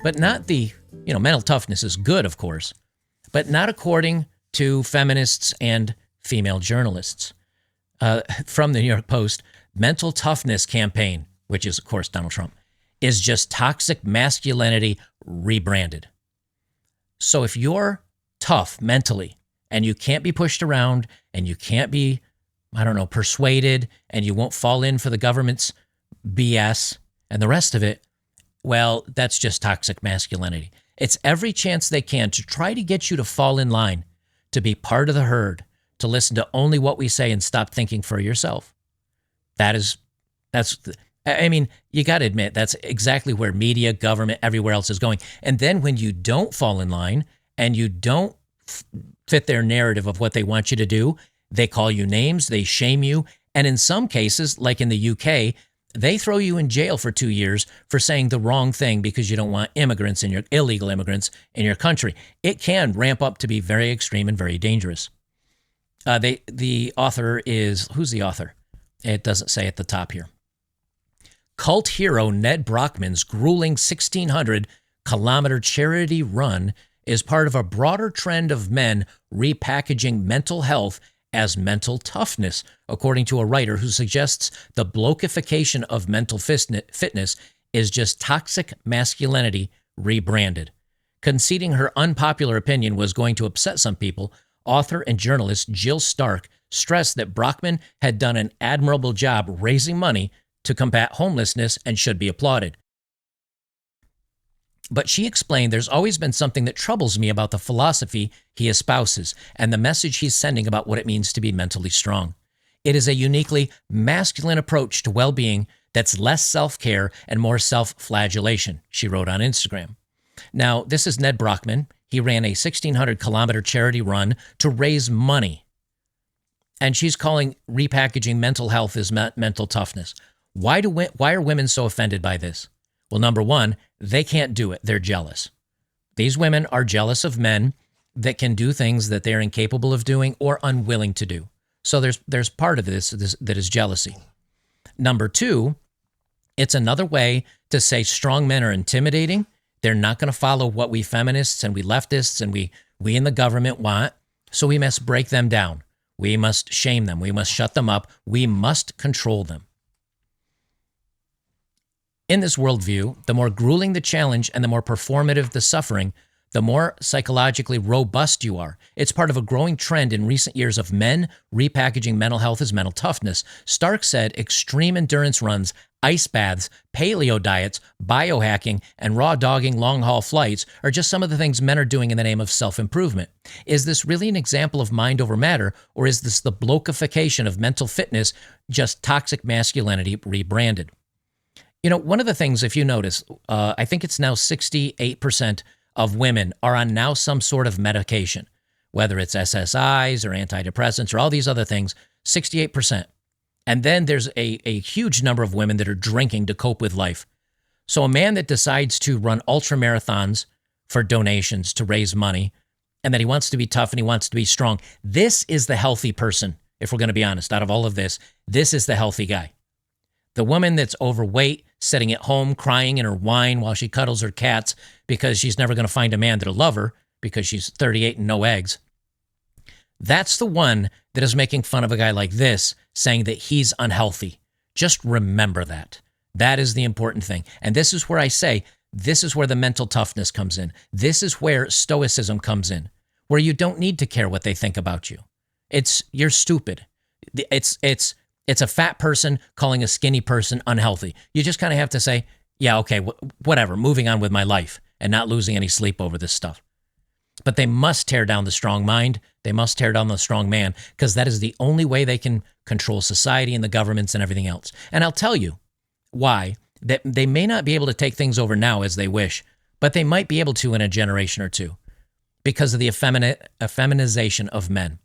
but not mental toughness is good, of course, but not according to feminists and female journalists. From the New York Post, mental toughness campaign, which is, of course, Donald Trump, is just toxic masculinity rebranded. So if you're tough mentally and you can't be pushed around and you can't be, persuaded, and you won't fall in for the government's BS and the rest of it, well, that's just toxic masculinity. It's every chance they can to try to get you to fall in line, to be part of the herd, to listen to only what we say and stop thinking for yourself. You got to admit, that's exactly where media, government, everywhere else is going. And then when you don't fall in line and you don't fit their narrative of what they want you to do, they call you names, they shame you. And in some cases, like in the UK, they throw you in jail for 2 years for saying the wrong thing because you don't want illegal immigrants in your country. It can ramp up to be very extreme and very dangerous. The author is, who's the author? It doesn't say at the top here. Cult hero Ned Brockman's grueling 1,600-kilometer charity run is part of a broader trend of men repackaging mental health as mental toughness, according to a writer who suggests the blokification of mental fitness is just toxic masculinity rebranded. Conceding her unpopular opinion was going to upset some people, author and journalist Jill Stark stressed that Brockman had done an admirable job raising money to combat homelessness and should be applauded. But she explained there's always been something that troubles me about the philosophy he espouses and the message he's sending about what it means to be mentally strong. It is a uniquely masculine approach to well-being that's less self-care and more self-flagellation, she wrote on Instagram. Now, this is Ned Brockman. He ran a 1,600-kilometer charity run to raise money. And she's calling repackaging mental health as mental toughness. Why are women so offended by this? Well, number one, they can't do it. They're jealous. These women are jealous of men that can do things that they're incapable of doing or unwilling to do. So there's part of this that is jealousy. Number two, it's another way to say strong men are intimidating. They're not going to follow what we feminists and we leftists and we in the government want. So we must break them down. We must shame them. We must shut them up. We must control them. In this worldview, the more grueling the challenge and the more performative the suffering, the more psychologically robust you are. It's part of a growing trend in recent years of men repackaging mental health as mental toughness. Stark said extreme endurance runs, ice baths, paleo diets, biohacking, and raw dogging long-haul flights are just some of the things men are doing in the name of self-improvement. Is this really an example of mind over matter, or is this the blokification of mental fitness, just toxic masculinity rebranded? One of the things, if you notice, I think it's now 68% of women are on now some sort of medication, whether it's SSIs or antidepressants or all these other things, 68%. And then there's a huge number of women that are drinking to cope with life. So a man that decides to run ultra marathons for donations to raise money, and that he wants to be tough and he wants to be strong, this is the healthy person, if we're going to be honest. Out of all of this is the healthy guy. The woman that's overweight, sitting at home crying in her wine while she cuddles her cats because she's never going to find a man that'll love her because she's 38 and no eggs. That's the one that is making fun of a guy like this, saying that he's unhealthy. Just remember that. That is the important thing. And this is where I say, this is where the mental toughness comes in. This is where stoicism comes in, where you don't need to care what they think about you. You're stupid. It's a fat person calling a skinny person unhealthy. You just kind of have to say, yeah, okay, whatever, moving on with my life and not losing any sleep over this stuff. But they must tear down the strong mind. They must tear down the strong man, because that is the only way they can control society and the governments and everything else. And I'll tell you why. That they may not be able to take things over now as they wish, but they might be able to in a generation or two because of the effeminization of men.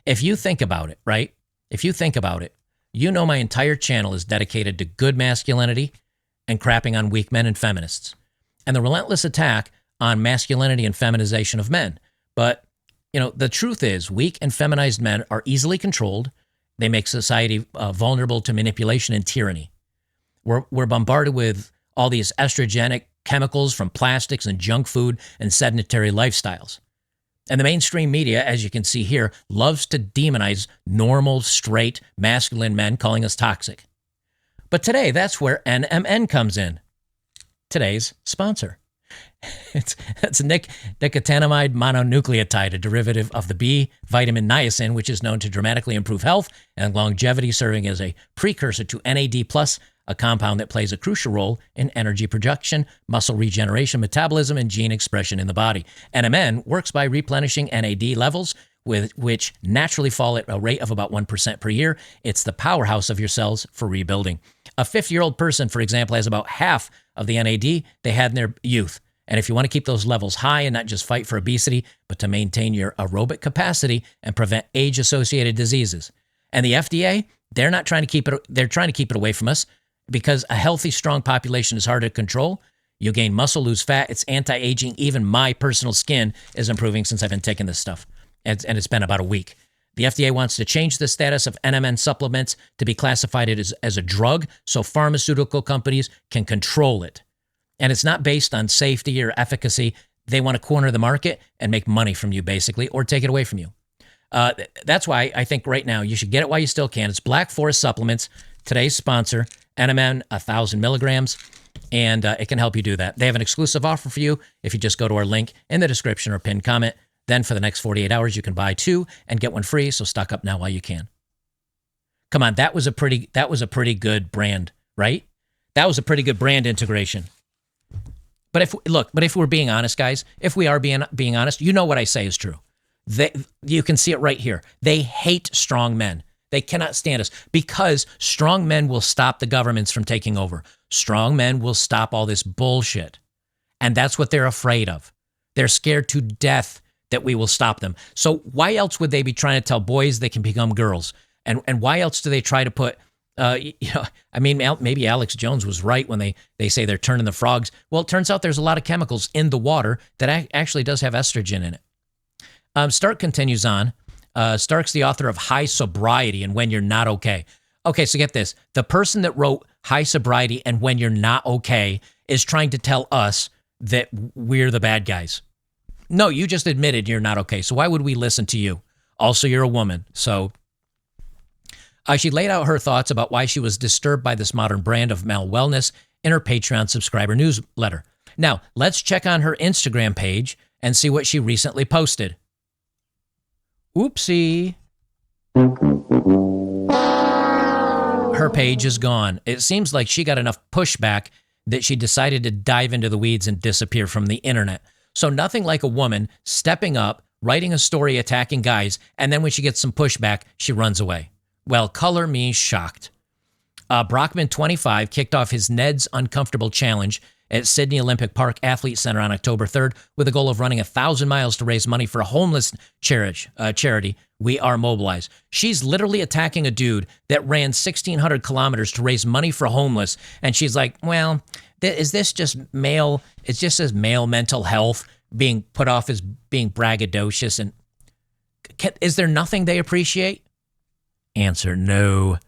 If you think about it, right? If you think about it, my entire channel is dedicated to good masculinity and crapping on weak men and feminists, and the relentless attack on masculinity and feminization of men. But, the truth is weak and feminized men are easily controlled. They make society vulnerable to manipulation and tyranny. We're bombarded with all these estrogenic chemicals from plastics and junk food and sedentary lifestyles. And the mainstream media, as you can see here, loves to demonize normal, straight, masculine men, calling us toxic. But today, that's where NMN comes in. Today's sponsor. It's nicotinamide mononucleotide, a derivative of the B vitamin niacin, which is known to dramatically improve health and longevity, serving as a precursor to NAD+, a compound that plays a crucial role in energy production, muscle regeneration, metabolism, and gene expression in the body. NMN works by replenishing NAD levels, which naturally fall at a rate of about 1% per year. It's the powerhouse of your cells for rebuilding. A 50-year-old person, for example, has about half of the NAD they had in their youth. And if you want to keep those levels high and not just fight for obesity, but to maintain your aerobic capacity and prevent age-associated diseases. And the FDA, they're trying to keep it away from us because a healthy, strong population is hard to control. You gain muscle, lose fat. It's anti-aging. Even my personal skin is improving since I've been taking this stuff. And it's been about a week. The FDA wants to change the status of NMN supplements to be classified as a drug so pharmaceutical companies can control it. And it's not based on safety or efficacy. They want to corner the market and make money from you, basically, or take it away from you. That's why I think right now you should get it while you still can. It's Black Forest Supplements, today's sponsor, NMN 1,000 milligrams, and it can help you do that. They have an exclusive offer for you if you just go to our link in the description or pinned comment. Then for the next 48 hours, you can buy 2 and get 1 free, so stock up now while you can. Come on, that was a pretty good brand, right? That was a pretty good brand integration. But if we're being honest, guys, if we are being honest, you know what I say is true. You can see it right here. They hate strong men. They cannot stand us because strong men will stop the governments from taking over. Strong men will stop all this bullshit. And that's what they're afraid of. They're scared to death that we will stop them. So why else would they be trying to tell boys they can become girls? And why else do they try to put, maybe Alex Jones was right when they say they're turning the frogs. Well, it turns out there's a lot of chemicals in the water that actually does have estrogen in it. Stark continues on. Stark's the author of High Sobriety and When You're Not Okay. Okay, so get this. The person that wrote High Sobriety and When You're Not Okay is trying to tell us that we're the bad guys. No, you just admitted you're not okay. So why would we listen to you? Also, you're a woman. So she laid out her thoughts about why she was disturbed by this modern brand of male wellness in her Patreon subscriber newsletter. Now, let's check on her Instagram page and see what she recently posted. Oopsie. Her page is gone. It seems like she got enough pushback that she decided to dive into the weeds and disappear from the internet. So nothing like a woman stepping up, writing a story attacking guys, and then when she gets some pushback, she runs away. Well, color me shocked. Brockman, 25, kicked off his Ned's Uncomfortable Challenge at Sydney Olympic Park Athlete Center on October 3rd with a goal of running 1,000 miles to raise money for a homeless charity, We Are Mobilized. She's literally attacking a dude that ran 1,600 kilometers to raise money for homeless, and she's like, well, is this just male? It's just as male mental health being put off as being braggadocious. And is there nothing they appreciate? Answer, no.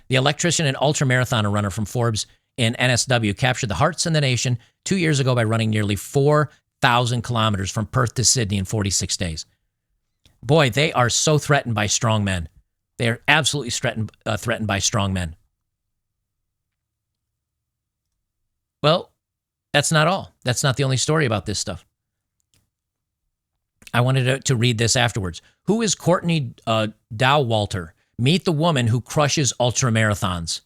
The electrician and ultramarathoner runner from Forbes in NSW captured the hearts in the nation 2 years ago by running nearly 4,000 kilometers from Perth to Sydney in 46 days. Boy, they are so threatened by strong men. They are absolutely threatened by strong men. Well, that's not all. That's not the only story about this stuff. I wanted to read this afterwards. Who is Courtney Dowalter? Meet the woman who crushes ultramarathons.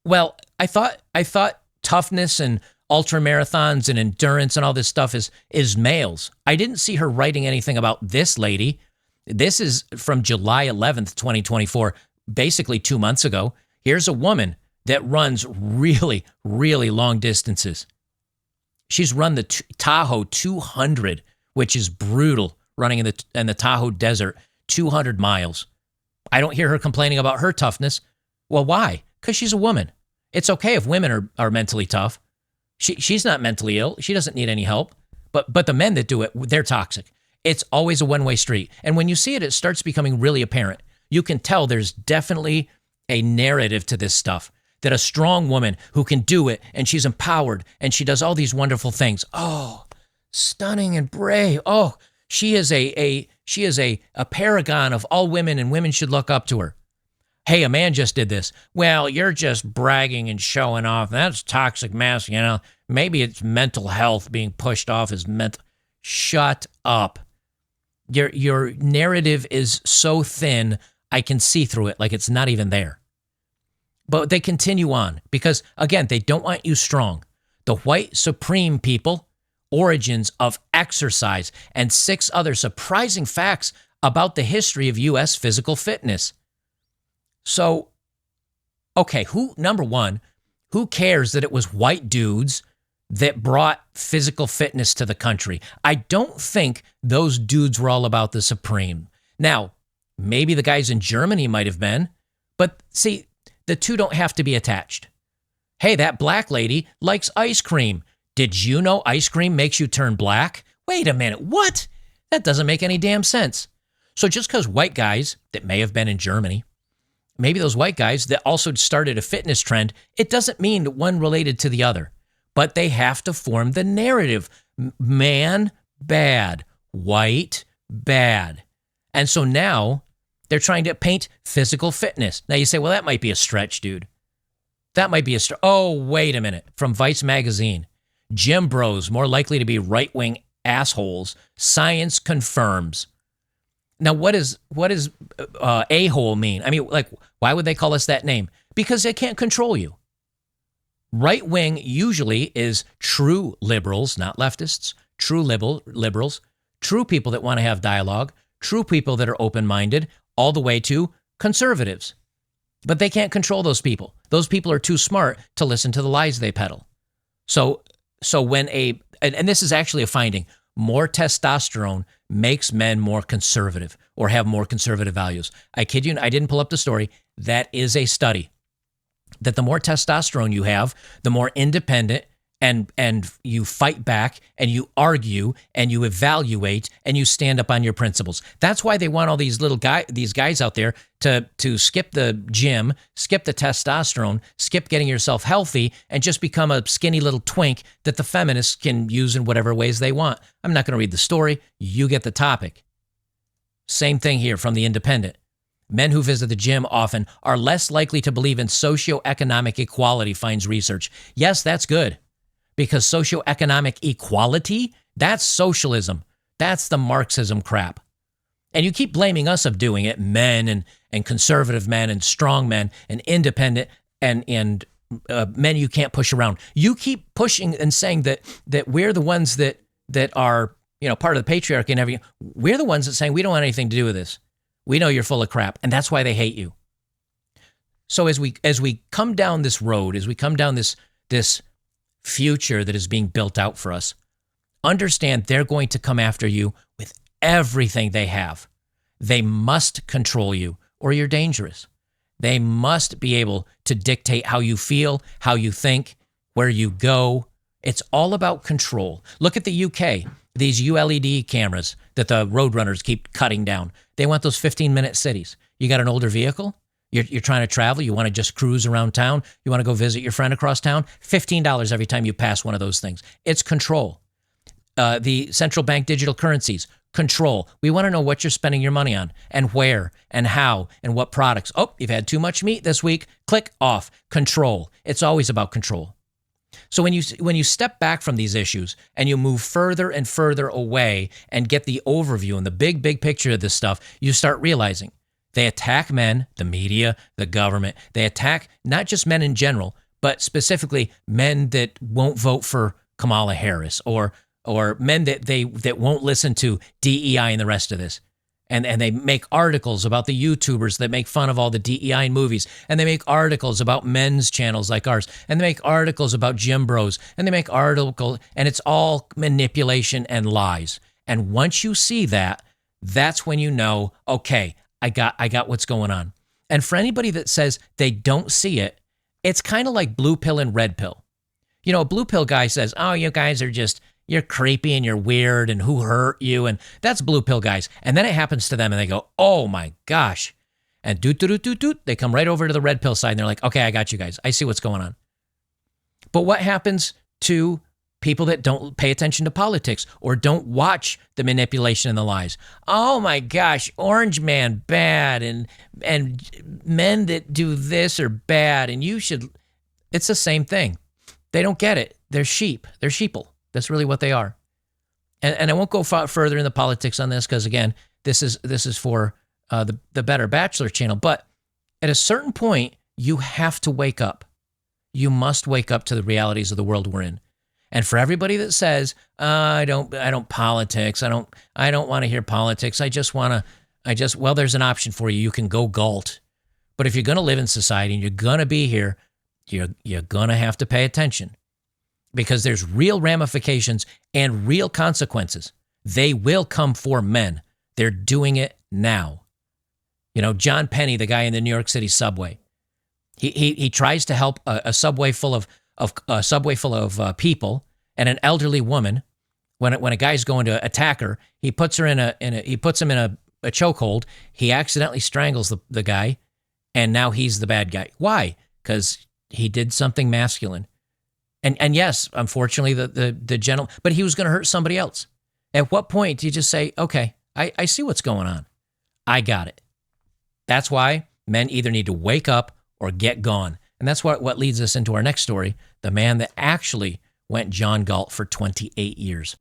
Well, I thought toughness and ultramarathons and endurance and all this stuff is males. I didn't see her writing anything about this lady. This is from July 11th, 2024, basically 2 months ago. Here's a woman that runs really, really long distances. She's run the Tahoe 200, which is brutal, running in the Tahoe Desert, 200 miles. I don't hear her complaining about her toughness. Well, why? Because she's a woman. It's okay if women are mentally tough. She's not mentally ill. She doesn't need any help. But the men that do it, they're toxic. It's always a one-way street. And when you see it, it starts becoming really apparent. You can tell there's definitely a narrative to this stuff. that a strong woman who can do it, and she's empowered, and she does all these wonderful things. Oh, stunning and brave. Oh, she is a paragon of all women, and women should look up to her. Hey, a man just did this. Well, you're just bragging and showing off. That's toxic masculinity. Maybe it's mental health being pushed off as mental. Shut up. Your narrative is so thin, I can see through it like it's not even there. But they continue on because, again, they don't want you strong. The white supreme people, origins of exercise, and 6 other surprising facts about the history of U.S. physical fitness. So, okay, number one, who cares that it was white dudes that brought physical fitness to the country? I don't think those dudes were all about the supreme. Now, maybe the guys in Germany might have been, but see, the two don't have to be attached. Hey, that black lady likes ice cream. Did you know ice cream makes you turn black? Wait a minute, what? That doesn't make any damn sense. So just because white guys that may have been in Germany, maybe those white guys that also started a fitness trend, it doesn't mean that one related to the other. But they have to form the narrative. Man, bad. White, bad. And so now they're trying to paint physical fitness. Now you say, well, that might be a stretch, dude. That might be a stretch. Oh, wait a minute. From Vice magazine. Gym bros more likely to be right-wing assholes. Science confirms. Now, what does a-hole mean? I mean, like, why would they call us that name? Because they can't control you. Right wing usually is true liberals, not leftists, true liberals, true people that want to have dialogue, true people that are open-minded, all the way to conservatives. But they can't control those people. Those people are too smart to listen to the lies they peddle. So when and this is actually a finding, more testosterone makes men more conservative or have more conservative values. I kid you, I didn't pull up the story. That is a study. That the more testosterone you have, the more independent and you fight back and you argue and you evaluate and you stand up on your principles. That's why they want all these guys out there to skip the gym, skip the testosterone, skip getting yourself healthy, and just become a skinny little twink that the feminists can use in whatever ways they want. I'm not going to read the story. You get the topic. Same thing here from The Independent. Men who visit the gym often are less likely to believe in socioeconomic equality, finds research. Yes, that's good. Because socioeconomic equality, that's socialism. That's the Marxism crap. And you keep blaming us of doing it, men and conservative men and strong men and independent and men you can't push around. You keep pushing and saying that we're the ones that are, part of the patriarchy and everything. We're the ones that saying we don't want anything to do with this. We know you're full of crap, and that's why they hate you. So as we come down this road, as we come down this future that is being built out for us, understand they're going to come after you with everything they have. They must control you or you're dangerous. They must be able to dictate how you feel, how you think, where you go. It's all about control. Look at the UK, these ULED cameras that the roadrunners keep cutting down. They want those 15-minute cities. You got an older vehicle? You're trying to travel. You want to just cruise around town. You want to go visit your friend across town. $15 every time you pass one of those things. It's control. The central bank digital currencies, control. We want to know what you're spending your money on and where and how and what products. Oh, you've had too much meat this week. Click off. Control. It's always about control. So when you step back from these issues and you move further and further away and get the overview and the big picture of this stuff, you start realizing they attack men, the media, the government. They attack not just men in general, but specifically men that won't vote for Kamala Harris or men that won't listen to DEI and the rest of this. And they make articles about the YouTubers that make fun of all the DEI in movies. And they make articles about men's channels like ours. And they make articles about gym bros. And they make articles, and it's all manipulation and lies. And once you see that, that's when you know, okay, I got what's going on. And for anybody that says they don't see it, it's kind of like blue pill and red pill. A blue pill guy says, oh, you guys are just, you're creepy and you're weird and who hurt you? And that's blue pill guys. And then it happens to them and they go, oh my gosh. And they come right over to the red pill side and they're like, okay, I got you guys. I see what's going on. But what happens to people that don't pay attention to politics or don't watch the manipulation and the lies? Oh my gosh, orange man bad, and men that do this are bad, and you should. It's the same thing. They don't get it. They're sheep. They're sheeple. That's really what they are. And I won't go further in the politics on this because again, this is for the Better Bachelor channel. But at a certain point, you have to wake up. You must wake up to the realities of the world we're in. And for everybody that says, I don't politics, I don't want to hear politics, well, there's an option for you. You can go galt. But if you're going to live in society and you're going to be here, you're going to have to pay attention because there's real ramifications and real consequences. They will come for men. They're doing it now. You know, John Penny, the guy in the New York City subway, he tries to help a subway full of people and an elderly woman. When a guy's going to attack her, he puts him in a chokehold. He accidentally strangles the guy, and now he's the bad guy. Why? Because he did something masculine. And yes, unfortunately, the gentleman, but he was going to hurt somebody else. At what point do you just say, okay, I see what's going on. I got it. That's why men either need to wake up or get gone. And that's what leads us into our next story, the man that actually went John Galt for 28 years.